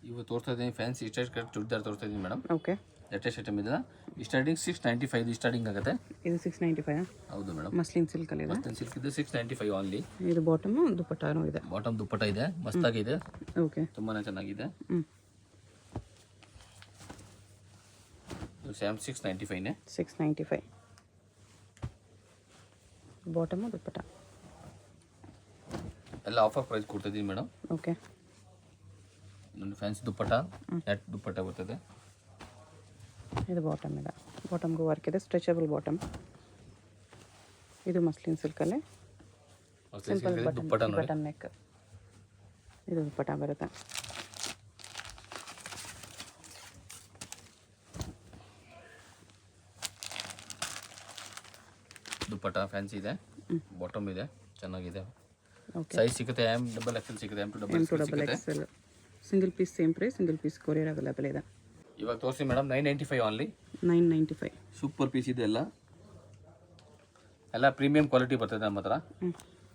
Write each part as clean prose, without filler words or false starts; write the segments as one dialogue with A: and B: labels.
A: ಇವು ತೋರಿಸ್ತಾ ಇದ್ದೀನಿ ಫ್ಯಾನ್ಸಿ ಸ್ಟೈಲ್ ಕಟ್ ಚೂಡಿದಾರ್ ತೋರಿಸ್ತಾ ಇದ್ದೀನಿ ಮೇಡಮ್.
B: ಓಕೆ,
A: ಲೇಟೆಸ್ಟ್ ಐಟಮ್ ಇದೆ. ಸ್ಟಾರ್ಟಿಂಗ್ 695 ಸ್ಟಾರ್ಟಿಂಗ್ ಆಗುತ್ತೆ.
B: ಇದು 695.
A: ಹೌದು ಮೇಡಮ್.
B: ಮಸ್ಲಿನ್ ಸಿಲ್ಕಲ್ಲಿ ಇದೆ.
A: ಮಸ್ಲಿನ್ ಸಿಲ್ಕ್ ಇದೆ 695 ಓನ್ಲಿ.
B: ಇದು ಬಾಟಮು ದುಪಟ್ಟಾನು ಇದೆ.
A: ಬಾಟಮ್ ದುಪ್ಪಟ್ಟ ಇದೆ, ಮಸ್ತಾಗಿದೆ,
B: ಓಕೆ,
A: ತುಂಬಾ ಚೆನ್ನಾಗಿದೆ. ಇದು ಸ್ಯಾಮ್ 695ನೇ.
B: 695 ಬಾಟಮು ದುಪಟ್ಟ
A: ಎಲ್ಲ ಆಫರ್ ಪ್ರೈಸ್ ಕೊಡ್ತಿದ್ದೀನಿ ಮೇಡಮ್.
B: ಓಕೆ,
A: ಇನ್ನೊಂದು ಫ್ಯಾನ್ಸಿ ದುಪ್ಪಟ್ಟ, ನೆಟ್ ದುಪ್ಪಟ್ಟ ಬರ್ತದೆ.
B: ಇದು ಬಾಟಮ್ ಇದೆ. ಬಾಟಮ್ಗೂ ವರ್ಕ್ ಇದೆ, ಸ್ಟ್ರೆಚಬಲ್ ಬಾಟಮ್. ಇದು ಮಸ್ಲಿನ್ ಸಿಲ್ಕಲ್ಲಿ ಸಿಂಪಲ್
A: ದುಪ್ಪಟ್ಟ ನೋಡಿ.
B: Button neck. ಇದು ದುಪಟ್ಟ ಬರುತ್ತೆ.
A: ದುಪ್ಪಟ್ಟ ಫ್ಯಾನ್ಸಿ ಇದೆ, ಬಾಟಮ್ ಇದೆ, ಚೆನ್ನಾಗಿದೆ.
B: ಓಕೆ,
A: ಸೈಜ್ ಸಿಗುತ್ತೆ, M XL ಸಿಗುತ್ತೆ, M2
B: double XL. Single piece same price, single piece courier available ಇದೆ.
A: ಇವಾಗ ತೋರಿಸಿ ಮೇಡಮ್ 995 ಓನ್ಲಿ.
B: 995.
A: ಸೂಪರ್ ಪೀಸ್ ಇದೆ ಎಲ್ಲ. ಎಲ್ಲ ಪ್ರೀಮಿಯಂ ಕ್ವಾಲಿಟಿ ಬರ್ತದೆ ನಮ್ಮ ಹತ್ರ.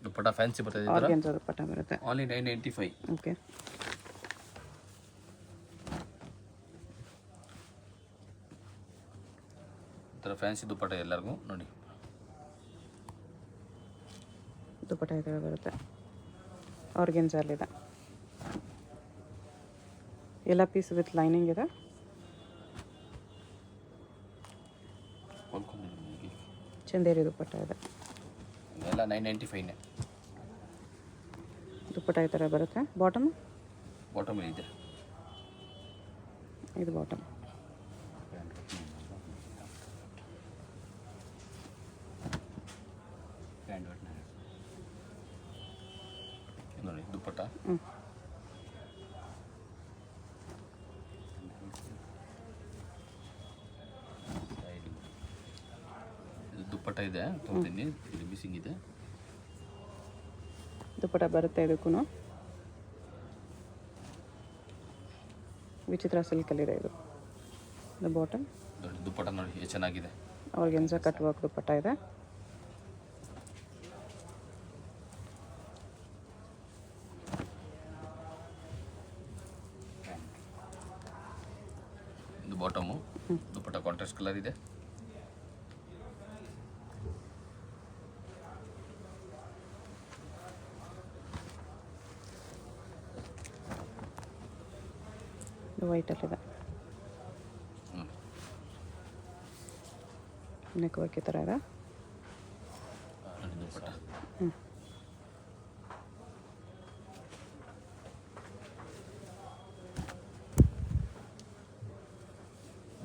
A: ದುಪ್ಪಟ್ಟ ಫ್ಯಾನ್ಸಿ ಬರ್ತದೆ,
B: ಆರ್ಗೆನ್ಜಾ ದುಪಟ್ಟ ಬರುತ್ತೆ.
A: ಓನ್ಲಿ 995.
B: ಓಕೆ,
A: ಈ ಥರ ಫ್ಯಾನ್ಸಿ ದುಪ್ಪಟ್ಟ ಎಲ್ಲರಿಗೂ ನೋಡಿ.
B: ದುಪಟ್ಟ ಈ ಥರ ಬರುತ್ತೆ, ಆರ್ಗೆನ್ಜಾಲಿದೆ. ಎಲ್ಲ ಪೀಸ್ ವಿತ್ ಲೈನಿಂಗ್ ಇದೆ. ಚಂದೇರಿ ದುಪಟ್ಟ ಇದೆ.
A: ಎಲ್ಲ 995ನೇ.
B: ದುಪಟ್ಟ ಈ ಥರ ಬರುತ್ತೆ. ಬಾಟಮ್
A: ಇದೆ.
B: ಇದು ಬಾಟಮ್.
A: ನೋಡಿ ದುಪ್ಪಟ್ಟ. ದುಪ್ಪಟ್ಟ ಇದೆ, ತೋರ್ತೀನಿ. ಇದು ಮಿಸ್ಸಿಂಗ್ ಇದೆ.
B: ದುಪಟ್ಟ ಬರುತ್ತೆ. ಇದಕ್ಕೂ ವಿಚಿತ್ರ ಸಿಲ್ಕಲ್ಲಿದೆ. ಇದು ಬಾಟಮ್.
A: ನೋಡಿ ದುಪ್ಪಟ್ಟ ನೋಡಿ ಎಷ್ಟು ಚೆನ್ನಾಗಿದೆ.
B: ಆರ್ಗೆನ್ಜಾ ಕಟ್ ವರ್ಕ್ ದುಪಟ್ಟ ಇದೆ.
A: ಇದು ಬಾಟಮು. ದುಪ್ಪಟ್ಟ ಕಾಂಟ್ರಾಸ್ಟ್ ಕಲರ್ ಇದೆ.
B: ವೈಟಲ್ಲಿದೆ. ನೆಕ್ ವರ್ಕ್ ಈ ಥರ ಇದೆ.
A: ದುಪ್ಪಟ್ಟ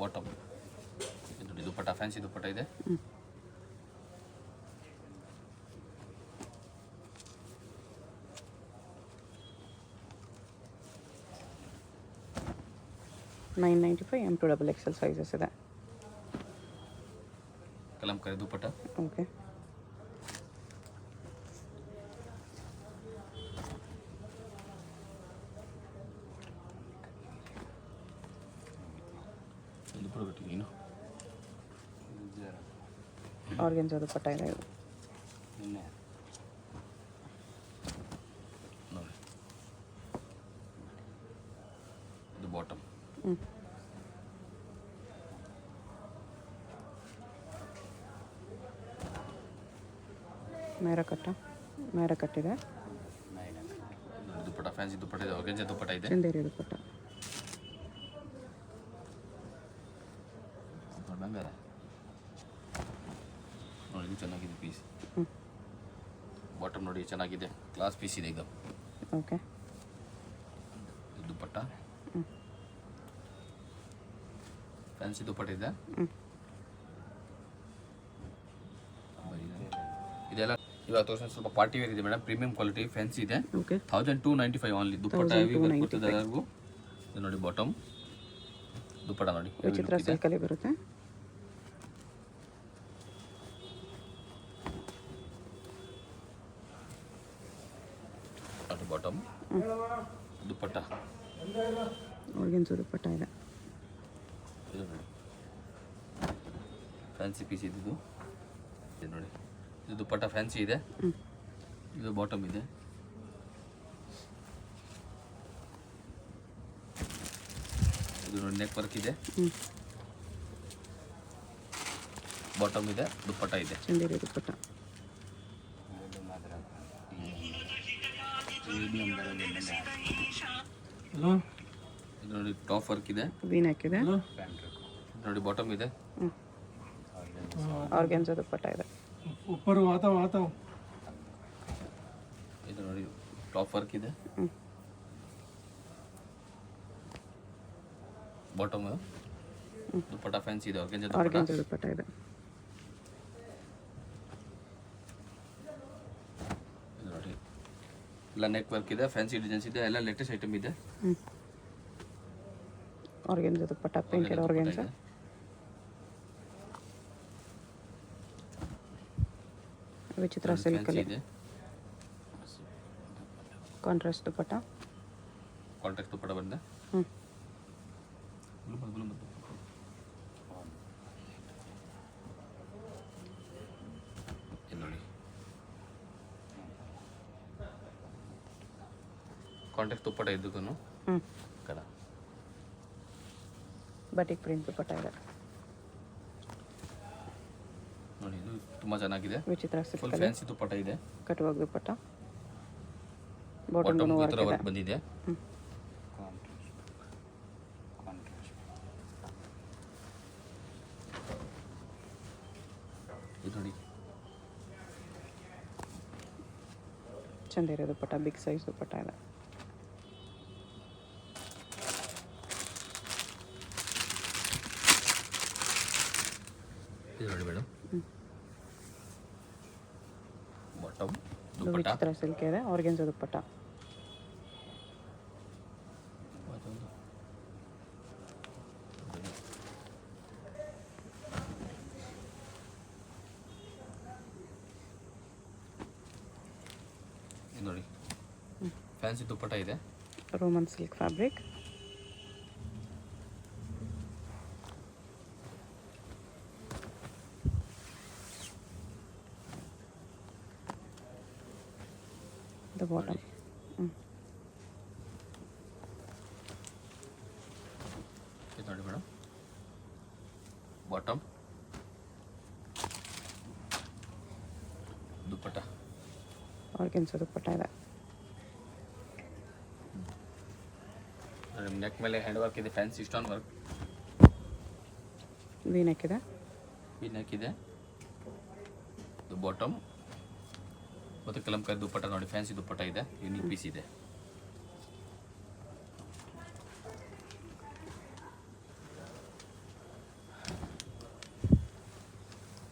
A: ಬಾಟಮ್. ಇದು ದುಪ್ಪಟ್ಟ ಫ್ಯಾನ್ಸಿ ದುಪ್ಪಟ್ಟ ಇದೆ.
B: $995. M2 ಡಬಲ್ XL ಸೈಜಸ್ ಇದೆ.
A: ಕಲಂಕಾರಿ ದುಪ್ಪಟ್ಟ.
B: ಓಕೆ,
A: ನೀನು
B: ಆರ್ಗೆನ್ಜಾ ದುಪಟ್ಟ ಇದೆ. ಇದು
A: ನೋಡಿ, ಇದು ಬಾಟಮ್.
B: ಮೇರ ಕಟ್ಟಿದೆ.
A: ದುಪ್ಪಟ್ಟ ಫ್ಯಾನ್ಸಿ ದುಪ್ಪಟ್ಟ ಇದೆ, ಆರ್ಗೆನ್ಜಾ ದುಪ್ಪಟ್ಟ ಇದೆ.
B: ಚಂದೇರಿ ದುಪಟ್ಟ.
A: ನೋಡಿ ಇದು ಚೆನ್ನಾಗಿದೆ ಪೀಸ್. ಬಾಟಮ್ ನೋಡಿ ಚೆನ್ನಾಗಿದೆ, ಕ್ಲಾಸ್ ಪೀಸ್ ಇದೆ ಇದು.
B: ಓಕೆ,
A: ದುಪ್ಪಟ್ಟ ಫ್ಯಾನ್ಸಿ ದುಪ್ಪಟ್ಟ ಇದೆ. ಇದೆಲ್ಲ ಇವಾಗ ತೋರಿಸ ಸ್ವಲ್ಪ ಪಾರ್ಟಿ ವೇರ್ ಇದೆ ಮೇಡಮ್. ಪ್ರೀಮಿಯಂ ಕ್ವಾಲಿಟಿ ಫ್ಯಾನ್ಸಿ ಇದೆ.
B: Okay,
A: 1295 only. ದುಪ್ಪಟ್ಟ ಹೆವಿ ವರ್ಕ್ ಬರ್ತದೆ ಎಲ್ಲರಿಗೂ. ಇದು ನೋಡಿ ಬಾಟಮ್. ದುಪ್ಪಟ್ಟ ನೋಡಿ
B: ವಿಚಿತ್ರ ಸಿಲ್ಕಲ್ಲಿ ಬರುತ್ತೆ.
A: ಅದು ಬಾಟಮ್. ದುಪ್ಪಟ್ಟ
B: ಆರ್ಗೆನ್ಜಾ ದುಪಟ್ಟ ಇದೆ.
A: ಇದು ನೋಡಿ ಫ್ಯಾನ್ಸಿ ಪೀಸ್ ಇದು. ಇದು ನೋಡಿ, ಇದು ದುಪ್ಪಟ್ಟ ಫ್ಯಾನ್ಸಿ ಇದೆ. ಇದು ಬಾಟಮ್ ಇದೆ. ಇದು ನೋಡಿ ನೆಕ್ ವರ್ಕ್ ಇದೆ,
B: ಹ್ಞೂ
A: ಬಾಟಮ್ ಇದೆ, ದುಪ್ಪಟ್ಟ ಇದೆ.
B: ಚಂದೇರಿ ದುಪ್ಪಟ್ಟ.
A: ಇದು ನೋಡಿ ಟಾಪ್ ವರ್ಕ್ ಇದೆ,
B: ವೀನ್ ಹಾಕಿದೆ.
A: ನೋಡಿ ಬಾಟಮ್ ಇದೆ.
B: ಹ್ಞೂ ಆರ್ಗೆನ್ಜಾ ದುಪ್ಪಟ್ಟ ಇದೆ.
A: ಇದು ನೋಡಿ ಟಾಪ್ ವರ್ಕ್ ಇದೆ,
B: ಹ್ಞೂ
A: ಬಾಟಮ್ ದುಪ್ಪಟ್ಟ ಫ್ಯಾನ್ಸಿ ಇದೆ, ಆರ್ಗೆಂಜಾ
B: ಆರ್ಗೆನ್ಜಾ ದುಪ್ಪಟ್ಟ ಇದೆ.
A: ಇದು ನೋಡಿ ಎಲ್ಲ ನೆಕ್ ವರ್ಕ್ ಇದೆ, ಫ್ಯಾನ್ಸಿ ಡಿಸೈನ್ಸ್ ಇದೆ, ಎಲ್ಲ ಲೇಟೆಸ್ಟ್ ಐಟಮ್ ಇದೆ.
B: ಹ್ಞೂ ಆರ್ಗೆನ್ಜಾ ದುಪ್ಪಟ್ಟ, ಪ್ರಿಂಟೆಡ್ ಆರ್ಗೆನ್ಜಾ. ವಿಚಿತ್ರ ಸಿಲ್ಕಲ್ಲಿ
A: ಇದೆ,
B: ಕಾಂಟ್ರಾಸ್ಟ್ ದುಪ್ಪಟ್ಟ.
A: ಕಾಂಟ್ರಾಕ್ಟ್ ದುಪ್ಪಟ್ಟ ಬಂದೆ.
B: ಹ್ಞೂ
A: ಇದು ನೋಡಿ ಕಾಂಟ್ರಾಕ್ಟ್ ದುಪ್ಪಟ್ಟ ಇದ್ದಕ್ಕೂ
B: ಹ್ಞೂ
A: ಕಲ
B: ಬಟಿಕ್ ಪ್ರಿಂಟ್ ದುಪ್ಪಟ್ಟ ಇದೆ.
A: ನೋಡಿ ಇದು ತುಂಬ ಚೆನ್ನಾಗಿದೆ,
B: ವಿಚಿತ್ರ
A: ಫುಲ್
B: ಸಿಲ್ಕಲ್ಲಿ
A: ಫ್ಯಾನ್ಸಿ ದುಪ್ಪಟ್ಟ ಇದೆ,
B: ಕಟುವಾಗ ದುಪ್ಪಟ್ಟ.
A: ಬಾಟಮ್
B: ಬಾಟಮ್
A: ಈ
B: ವರ್ಕ್
A: ಥರ
B: ಇದೆ.
A: ವರ್ಕ್ ಬಂದಿದೆ.
B: ಹ್ಞೂ
A: ಇದು ನೋಡಿ
B: ಚಂದೇರಿ ದುಪ್ಪಟ್ಟ, ಬಿಗ್ ಸೈಜ್ ದುಪ್ಪಟ್ಟ ಇದೆ.
A: ಇದು ನೋಡಿ ಮೇಡಮ್,
B: ಹ್ಞೂ
A: ಬಾಟಮ್
B: ಇದು
A: ದುಪ್ಪಟ್ಟ.
B: ವಿಚಿತ್ರ ಸಿಲ್ಕ್ ಇದೆ, ಆರ್ಗೆನ್ಜಾ ದುಪ್ಪಟ್ಟ.
A: ಇದು ನೋಡಿ ಫ್ಯಾನ್ಸಿ ದುಪ್ಪಟ್ಟ ಇದೆ,
B: Roman silk fabric. The bottom. ಹ್ಞೂ
A: ಇದು ನೋಡಿ ಮೇಡಮ್, ಬಾಟಮ್ ದುಪ್ಪಟ್ಟ.
B: ಆರ್ಗೆನ್ಜಾ ದುಪ್ಪಟ್ಟ ಇದೆ.
A: ನೆಕ್ ಮೇಲೆ ಹ್ಯಾಂಡ್ ವರ್ಕ್ ಇದೆ, fancy stone work.
B: V neck ಇದೆ.
A: ಈ ನೆಕ್ ಇದೆ, ಇದು ಬಾಟಮ್ ಮತ್ತು ಕಲಂಕಾರಿ ದುಪ್ಪಟ್ಟ ನೋಡಿ, ಫ್ಯಾನ್ಸಿ ದುಪ್ಪಟ್ಟ ಇದೆ, ಯೂನಿಕ್ ಪೀಸ್ ಇದೆ.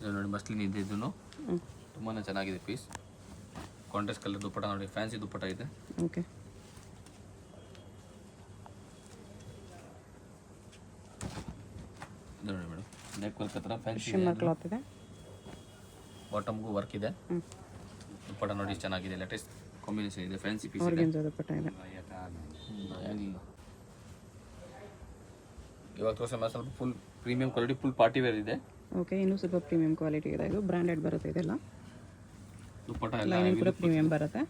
A: ಇದು ನೋಡಿ ಮಸ್ಲಿನ್ ಇದೆ, ಇದನ್ನು
B: ಹ್ಞೂ
A: ತುಂಬಾ ಚೆನ್ನಾಗಿದೆ ಪೀಸ್. ಕಾಂಟ್ರಾಸ್ಟ್ ಕಲರ್ ದುಪ್ಪಟ್ಟ ನೋಡಿ, ಫ್ಯಾನ್ಸಿ ದುಪ್ಪಟ್ಟ ಇದೆ.
B: ಓಕೆ
A: ಇದು ನೋಡಿ ಮೇಡಮ್, ನೆಕ್ ವರ್ಕ್ ಹತ್ರ ಫ್ಯಾನ್ಸಿ
B: ಶಿಮ್ಮರ್ ಕ್ಲಾತ್ ಇದೆ.
A: ಬಾಟಮ್ಗೂ ವರ್ಕ್ ಇದೆ.
B: ಹ್ಞೂ
A: ದುಪ್ಪಟ್ಟ ನೋಡಿ ಚೆನ್ನಾಗಿದೆ, ಲೇಟೆಸ್ಟ್ ಕಾಂಬಿನೇಷನ್ ಇದೆ, ಫ್ಯಾನ್ಸಿ ಪೀಸ್ ಇದೆ.
B: ಆರ್ಗೆನ್ಜಾ ದುಪ್ಪಟ್ಟ ಇದೆ.
A: ಏನಿಲ್ಲ ಇವಾಗ ತೋರಿಸ ಸ್ವಲ್ಪ full premium quality, full party wear ಇದೆ.
B: ಓಕೆ, ಇನ್ನೂ ಸ್ವಲ್ಪ ಪ್ರೀಮಿಯಂ ಕ್ವಾಲಿಟಿ ಇದೆ. ಇದು ಬ್ರ್ಯಾಂಡೆಡ್ ಬರುತ್ತೆ ಇದೆಲ್ಲ.
A: ದುಪ್ಪಟ್ಟ ಎಲ್ಲ
B: ಲೈನಿಂಗ್ ಕೂಡ ಪ್ರೀಮಿಯಂ ಬರುತ್ತೆ.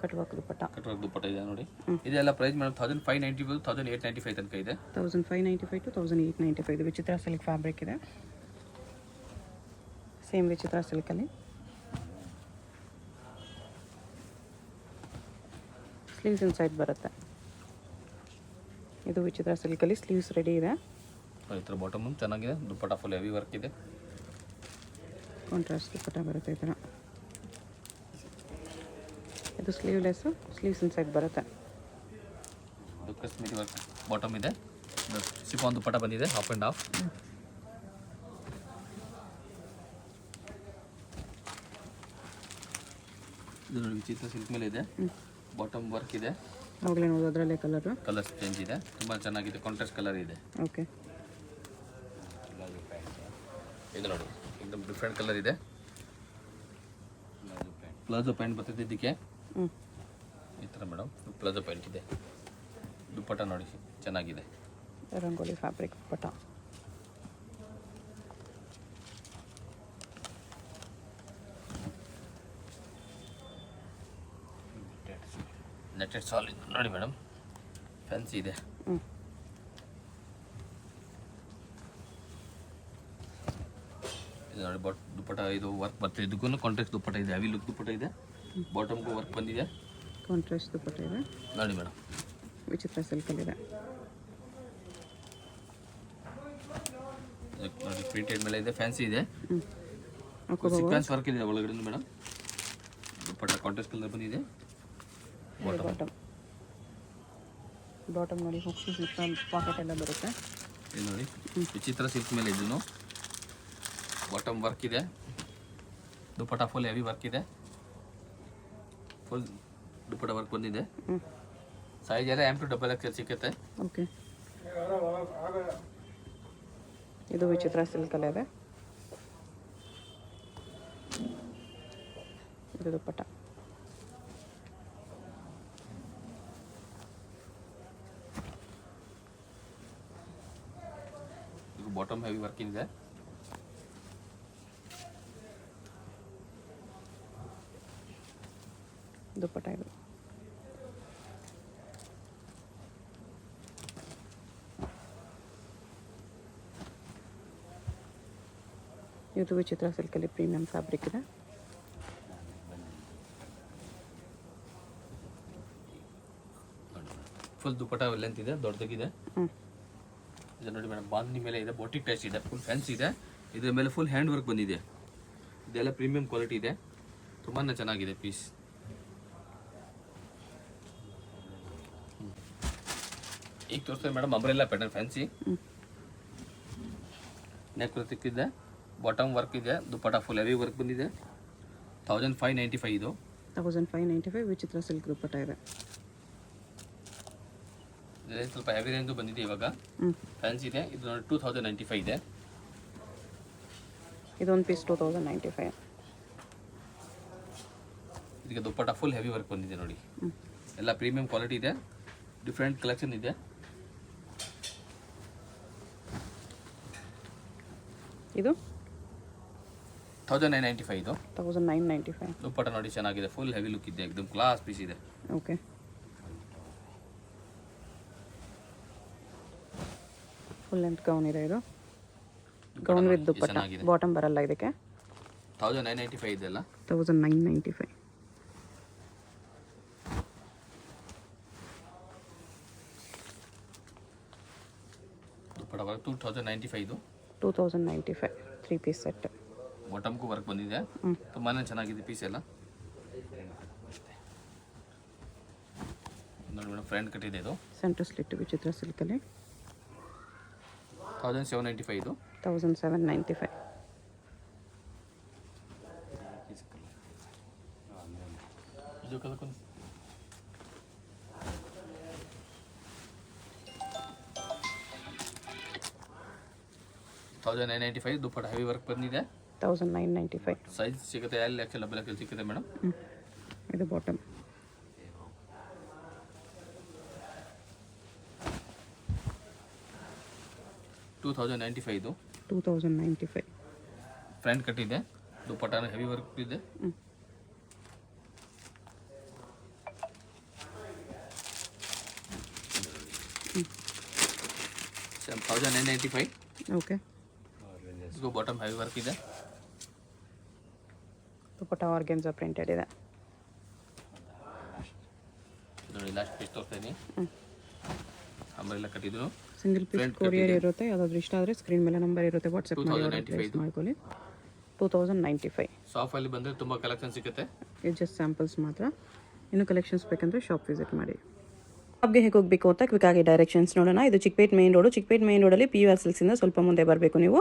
B: ಕಟ್ವರ್ಕ್ ದುಪ್ಪಟ್ಟ.
A: ಕಟ್ವರ್ಕ್ ದುಪ್ಪಟ್ಟ ಇದೆ ನೋಡಿ. ಇದೆಲ್ಲ ಪ್ರೈಸ್ ಮೇಡಮ್ 1595 1895 ತನಕ ಇದೆ.
B: 1595 to 1895. ಇದು ವಿಚಿತ್ರ ಸಿಲ್ಕ್ ಫ್ಯಾಬ್ರಿಕ್ ಇದೆ. ಸೇಮ್ ವಿಚಿತ್ರ ಸಿಲ್ಕಲ್ಲಿ ಸ್ಲೀವ್ಸ್ ಇನ್ಸೈಡ್ ಬರುತ್ತೆ. ಇದು ವಿಚಿತ್ರ ಸಿಲ್ಕಲ್ಲಿ ಸ್ಲೀವ್ಸ್ ರೆಡಿ ಇದೆ.
A: ಈ ಥರ ಬಾಟಮ್ ಚೆನ್ನಾಗಿದೆ, ದುಪ್ಪಟ್ಟ ಫುಲ್ ಹೆವಿ ವರ್ಕ್ ಇದೆ.
B: ಕಾಂಟ್ರಾಸ್ಟ್ ದುಪ್ಪಟ್ಟ ಬರುತ್ತೆ ಈ ಥರ. ಇದು ಸ್ಲೀವ್ಲೆಸ್ಸು, ಸ್ಲೀವ್ಸ್ ಇನ್ಸೈಡ್ ಬರುತ್ತೆ.
A: ಇದು ಕಾಶ್ಮೀರಿ ವರ್ಕ್ ಬಾಟಮ್ ಇದೆ, ಸಿಫಾನ್ ದುಪ್ಪಟ್ಟ ಬಂದಿದೆ, ಹಾಫ್ ಆ್ಯಂಡ್ ಹಾಫ್. ಇದು ನೋಡಿ ವಿಚಿತ್ರ ಸಿಲ್ಕ್ ಮೇಲೆ ಇದೆ, ಬಾಟಮ್ ವರ್ಕ್ ಇದೆ.
B: ಅವಾಗಲೇ ನೋಡೋದು ಅದರಲ್ಲೇ
A: ಕಲರ್ಸ್ ಚೇಂಜ್ ಇದೆ, ತುಂಬ ಚೆನ್ನಾಗಿದೆ, ಕಾಂಟ್ರಾಸ್ಟ್ ಕಲರ್ ಇದೆ.
B: ಓಕೆ,
A: ಇದು ನೋಡಿ एकदम ಡಿಫ್ರೆಂಟ್ ಕಲರ್ ಇದೆ. ಪ್ಲಾಜೋ ಪ್ಯಾಂಟ್ ಬರ್ತದೆ ಇದಕ್ಕೆ ಈ ಥರ ಮೇಡಮ್. ಪ್ಲಾಜೋ ಪ್ಯಾಂಟ್ ಇದೆ, ದುಪ್ಪಟ್ಟ ನೋಡಿ ಚೆನ್ನಾಗಿದೆ.
B: ರಂಗೋಲಿ ಫ್ಯಾಬ್ರಿಕ್ ದುಪ್ಪಟ್ಟ.
A: ನೆಟ್ಟೆಡ್ ಸಾಲ್ ನೋಡಿ ಮೇಡಮ್, ಫ್ಯಾನ್ಸಿ ಇದೆ.
B: ಹ್ಞೂ
A: ಇದು ನೋಡಿ ದುಪ್ಪಟ ಇದು ವರ್ಕ್ ಬರ್ತದೆ. ಇದಕ್ಕೂ ಕಾಂಟ್ರಾಸ್ಟ್ ದುಪ್ಪಟ ಇದೆ, ಹೆವಿ ಲುಕ್ ದುಪ್ಪಟ ಇದೆ. ಬಾಟಮ್ಗೂ ವರ್ಕ್ ಬಂದಿದೆ.
B: ಕಾಂಟ್ರಾಸ್ಟ್ ದುಪ್ಪಟ್ಟ ಇದೆ
A: ನೋಡಿ ಮೇಡಮ್,
B: ವಿಚಿತ್ರ ಸಿಲ್ಕಲ್ಲಿದೆ.
A: ನೋಡಿ ಪ್ರಿಂಟೆಡ್ ಮೇಲೆ ಇದೆ, ಫ್ಯಾನ್ಸಿ ಇದೆ.
B: ಹಾಕೋಬಹುದು.
A: ಸೀಕ್ವೆನ್ಸ್ ವರ್ಕ್ ಇದೆ ಒಳಗಡೆ ಮೇಡಮ್. ದುಪ್ಪಟ ಕಾಂಟ್ರಾಸ್ಟ್ ಕಲರ್ ಬಂದಿದೆ.
B: ಬಾಟಮ್ ಬಾಟಮ್ ನೋಡಿ ಹುಕ್ಸ್ ಪಾಕೆಟ್ ಎಲ್ಲ ಬರುತ್ತೆ.
A: ಇದು ನೋಡಿ ವಿಚಿತ್ರ ಸಿಲ್ಕ್ ಮೇಲೆ ಇದನ್ನು ಬಾಟಮ್ ವರ್ಕ್ ಇದೆ. ದುಪ್ಪಟ ಫುಲ್ ಹೆವಿ ವರ್ಕ್ ಇದೆ. ಫುಲ್ ದುಪ್ಪಟ ವರ್ಕ್ ಬಂದಿದೆ. ಸೈಜ್ ಎಲ್ಲ M to XXL ಸಿಕ್ಕುತ್ತೆ.
B: ಓಕೆ, ಇದು ವಿಚಿತ್ರ ಸಿಲ್ಕಲ್ಲೇ ಇದೆ. ಇದು ದುಪ್ಪಟ.
A: ಇದು ಬಾಟಮ್ ಹೆವಿ ವರ್ಕ್ ಇದೆ.
B: ದುಪ್ಪಟ ಇದು. ಇದು ವಿಚಿತ್ರ ಸಿಲ್ಕಲ್ಲಿ ಪ್ರೀಮಿಯಂ ಫ್ಯಾಬ್ರಿಕ್ ಇದೆ.
A: ಫುಲ್ ದುಪ್ಪಟ ಲೆಂತ್ ಇದೆ, ದೊಡ್ಡದಾಗಿದೆ. ಇದು ನೋಡಿ ಮೇಡಮ್, ಬಾಂಧನಿ ಮೇಲೆ ಇದೆ, ಬೋಟಿಕ್ ಟೈಸ್ ಇದೆ, ಫುಲ್ ಫ್ಯಾನ್ಸಿ ಇದೆ. ಇದ್ರ ಮೇಲೆ ಫುಲ್ ಹ್ಯಾಂಡ್ ವರ್ಕ್ ಬಂದಿದೆ. ಇದೆಲ್ಲ ಪ್ರೀಮಿಯಂ ಕ್ವಾಲಿಟಿ ಇದೆ, ತುಂಬಾ ಚೆನ್ನಾಗಿದೆ ಪೀಸ್. ಈಗ ತೋರಿಸ್ತಾರೆ madam umbrella pattern fancy. Neck ತಿಕ್ಕಿದೆ, ಬಾಟಮ್ ವರ್ಕ್ ಇದೆ, ದುಪ್ಪಟ ಫುಲ್ ಹೆವಿ ವರ್ಕ್ ಬಂದಿದೆ. 1595 ಇದು.
B: 1595 ವಿಚಿತ್ರ ಸಿಲ್ಕ್ ದುಪ್ಪಟ ಇದೆ.
A: ಸ್ವಲ್ಪ ಹೆವಿ ರೇಂಜು ಬಂದಿದೆ ಇವಾಗ. ಫ್ಯಾನ್ಸಿ ಇದೆ. ಇದು ನೋಡಿ 2095 ಇದೆ.
B: ಇದೊಂದು ಪೀಸ್ 2095.
A: ಇದಕ್ಕೆ ದುಪ್ಪಟ ಫುಲ್ ಹೆವಿ ವರ್ಕ್ ಬಂದಿದೆ ನೋಡಿ. ಎಲ್ಲ ಪ್ರೀಮಿಯಂ ಕ್ವಾಲಿಟಿ ಇದೆ, ಡಿಫ್ರೆಂಟ್ ಕಲೆಕ್ಷನ್ ಇದೆ.
B: ಇದು
A: 1995 ಇದು.
B: 1995.
A: ದುಪ್ಪಟ ನೋಡಿ ಚೆನ್ನಾಗಿದೆ, ಫುಲ್ ಹೆವಿ ಲುಕ್ ಇದೆ, एकदम ಕ್ಲಾಸ್ ಪೀಸ್ ಇದೆ.
B: ಓಕೆ, ಫುಲ್ ಲೆಂತ್ ಗೌನ್ ಇದೆ. ಇದು ಗೌನ್ ವಿತ್ ದುಪ್ಪಟ, ಬಾಟಮ್ ಬರಲ್ಲ ಇದಕ್ಕೆ.
A: 1995 ಇದೆಲ್ಲ.
B: 1995.
A: ದುಪ್ಪಟ ವರ್ಕ್ 2095 ಇದು.
B: 2095 3 ಪೀಸ್ ಸೆಟ್.
A: ಬಾಟಮ್ಗೂ ವರ್ಕ್ ಬಂದಿದೆ, ತುಂಬಾ ಚೆನ್ನಾಗಿದೆ ಪೀಸ್ ಎಲ್ಲ. ನೋಡಿ ಮೇಡಮ್, ಫ್ರಂಟ್ ಕಟ್ ಇದೆ. ಇದು
B: ಸೆಂಟರ್ ಸ್ಲಿಟ್ ವಿಚಿತ್ರ ಸಿಲ್ಕಲ್ಲಿ.
A: 1795 ಇದು.
B: 1795.
A: ಇದು ಕಲಕೊಂದು 1995 ದುಪ್ಪಟ ಹೆವಿ ವರ್ಕ್ ಬಂದಿದೆ.
B: 1995.
A: ಸೈಜ್ ಸಿಗುತ್ತೆ, L XL ಡಬಲ್ XL ಸಿಗುತ್ತೆ ಮೇಡಮ್.
B: ಇದು ಬಾಟಮ್.
A: $2095 ಇದು.
B: 2095.
A: ಫ್ರಂಟ್ ಕಟ್ ಇದೆ, ದುಪ್ಪಟ ಹೆವಿ ವರ್ಕ್ ಇದೆ. Same 1995.
B: ಓಕೆ,
A: इसको बॉटम हैवी वर्क ಇದೆ.
B: ದುಪ್ಪಟ ಆರ್ಗೆನ್ಸಾ ಪ್ರಿಂಟೆಡ್ ಇದೆ.
A: ನೋಡಿ ಲಾಸ್ಟ್ ಪೀಸ್ ತೋರಿಸ್ತೀನಿ. ಅಂಬ್ರೆಲ್ಲಾ ಕಟ್ಟಿದ್ರು.
B: ಸಿಂಗಲ್ ಪೀಸ್ ಕೊರಿಯರ್ ಇರುತ್ತೆ. ಯಾವ್ದಾದ್ರು ಇಷ್ಟ ಆದರೆ ಸ್ಕ್ರೀನ್ ಮೇಲೆ ನಂಬರ್ ಇರುತ್ತೆ, ವಾಟ್ಸಪ್ ಮಾಡಿ ಆರ್ಡರ್ ಪ್ಲೇಸ್ ಮಾಡ್ಕೊಳ್ಳಿ. 2095.
A: ಶಾಪ್ ಅಲ್ಲಿ ಬಂದರೆ ತುಂಬ ಕಲೆಕ್ಷನ್ ಸಿಗುತ್ತೆ.
B: ಇದು ಜಸ್ಟ್ ಸ್ಯಾಂಪಲ್ಸ್ ಮಾತ್ರ. ಇನ್ನು ಕಲೆಕ್ಷನ್ಸ್ ಬೇಕಂದ್ರೆ ಶಾಪ್ ವಿಸಿಟ್ ಮಾಡಿ. ಶಾಪ್ಗೆ ಹೇಗೆ ಹೋಗಬೇಕು ಅಂತ ಕ್ವಿಕ್ಕಾಗಿ ಡೈರೆಕ್ಷನ್ಸ್ ನೋಡೋಣ. ಇದು Chickpet main road. Chickpet main ರೋಡಲ್ಲಿ PVR ಸಿಲ್ಕ್ಸಿಂದ ಸ್ವಲ್ಪ ಮುಂದೆ ಬರಬೇಕು ನೀವು.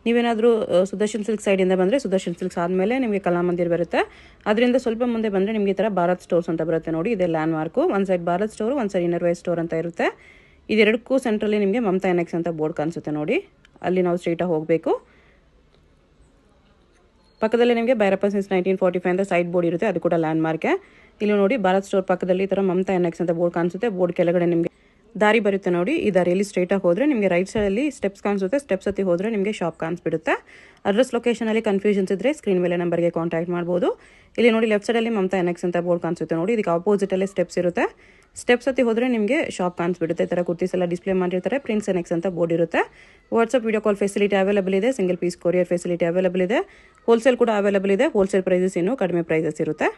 B: ನೀವೇನಾದರೂ ಸುದರ್ಶನ್ ಸಿಲ್ಕ್ ಸೈಡಿಂದ ಬಂದರೆ ಸುದರ್ಶನ್ ಸಿಲ್ಕ್ಸ್ ಆದಮೇಲೆ ನಿಮಗೆ ಕಲಾಮಂದಿರ್ ಬರುತ್ತೆ. ಅದರಿಂದ ಸ್ವಲ್ಪ ಮುಂದೆ ಬಂದರೆ ನಿಮಗೆ ಈ ಥರ ಭಾರತ್ ಸ್ಟೋರ್ಸ್ ಅಂತ ಬರುತ್ತೆ ನೋಡಿ. ಇದೆ ಲ್ಯಾಂಡ್ ಮಾರ್ಕು. ಒಂದು ಸೈಡ್ ಭಾರತ್ ಸ್ಟೋರು, ಒಂದು ಸೈಡ್ ಇನ್ನರ್ ವೇರ್ ಸ್ಟೋರ್ ಅಂತ ಇರುತ್ತೆ. ಇದೆರಡಕ್ಕೂ ಸೆಂಟ್ರಲ್ಲಿ ನಿಮಗೆ ಮಮತಾ ಎನೆಕ್ಸ್ ಅಂತ ಬೋರ್ಡ್ ಕಾಣಿಸುತ್ತೆ ನೋಡಿ. ಅಲ್ಲಿ ನಾವು ಸ್ಟ್ರೈಟಾಗಿ ಹೋಗಬೇಕು. ಪಕ್ಕದಲ್ಲಿ ನಿಮಗೆ ಭೈರಪ್ಪ ಸಿನ್ಸ್ 1945 ಅಂತ ಸೈಡ್ ಬೋರ್ಡ್ ಇರುತ್ತೆ, ಅದು ಕೂಡ ಲ್ಯಾಂಡ್ ಮಾರ್ಕೆ. ಇಲ್ಲಿ ನೋಡಿ ಭಾರತ್ ಸ್ಟೋರ್ ಪಕ್ಕದಲ್ಲಿ ಈ ಥರ ಮಮತಾ ಎನೆಕ್ಸ್ ಅಂತ ಬೋರ್ಡ್ ಕಾಣಿಸುತ್ತೆ. ಬೋರ್ಡ್ ಕೆಳಗಡೆ ನಿಮಗೆ ದಾರಿ ಬರುತ್ತೆ ನೋಡಿ, ಈ ದಾರಿಯಲ್ಲಿ ಸ್ಟ್ರೈಟಾಗಿ ಹೋದರೆ ನಿಮಗೆ ರೈಟ್ ಸೈಡಲ್ಲಿ ಸ್ಟೆಪ್ಸ್ ಕಾಣಿಸುತ್ತೆ. ಸ್ಟೆಪ್ಸ್ ಹತ್ತಿ ಹೋದರೆ ನಿಮಗೆ ಶಾಪ್ ಕಾಣಿಸ್ಬಿಡುತ್ತೆ. ಅಡ್ರೆಸ್ ಲೊಕೇಶನಲ್ಲಿ ಕನ್ಫ್ಯೂಷನ್ಸ್ ಇದ್ದರೆ ಸ್ಕ್ರೀನ್ ಮೇಲೆ ನಂಬರ್ಗೆ ಕಾಂಟ್ಯಾಕ್ಟ್ ಮಾಡ್ಬೋದು. ಇಲ್ಲಿ ನೋಡಿ ಲೆಫ್ಟ್ ಸೈಡಲ್ಲಿ ಮಮತಾ ಎನೆಕ್ಸ್ ಅಂತ ಬೋರ್ಡ್ ಕಾಣಿಸುತ್ತೆ ನೋಡಿ, ಇದಕ್ಕೆ ಆಪೋಸಿಟಲ್ಲೇ ಸ್ಟೆಪ್ಸ್ ಇರುತ್ತೆ. ಸ್ಟೆಪ್ಸ್ ಹತ್ತಿ ಹೋದರೆ ನಿಮಗೆ ಶಾಪ್ ಕಾಣಿಸ್ಬಿಡುತ್ತೆ. ಈ ಥರ ಕುರ್ತೀಸ್ ಎಲ್ಲ ಡಿಸ್ಪ್ಲೇ ಮಾಡಿರ್ತಾರೆ. ಪ್ರಿನ್ಸ್ ಎನೆಕ್ಸ್ ಅಂತ ಬೋರ್ಡ್ ಇರುತ್ತೆ. WhatsApp video call facility available ಇದೆ. Single piece courier facility available ಇದೆ. ಹೋಲ್ಸೇಲ್ ಕೂಡ ಅವೈಲೇಬಲ್ ಇದೆ. ಹೋಲ್ಸೇಲ್ ಪ್ರೈಸಸ್ ಇನ್ನೂ ಕಡಿಮೆ ಪ್ರೈಸಸ್ ಇರುತ್ತೆ.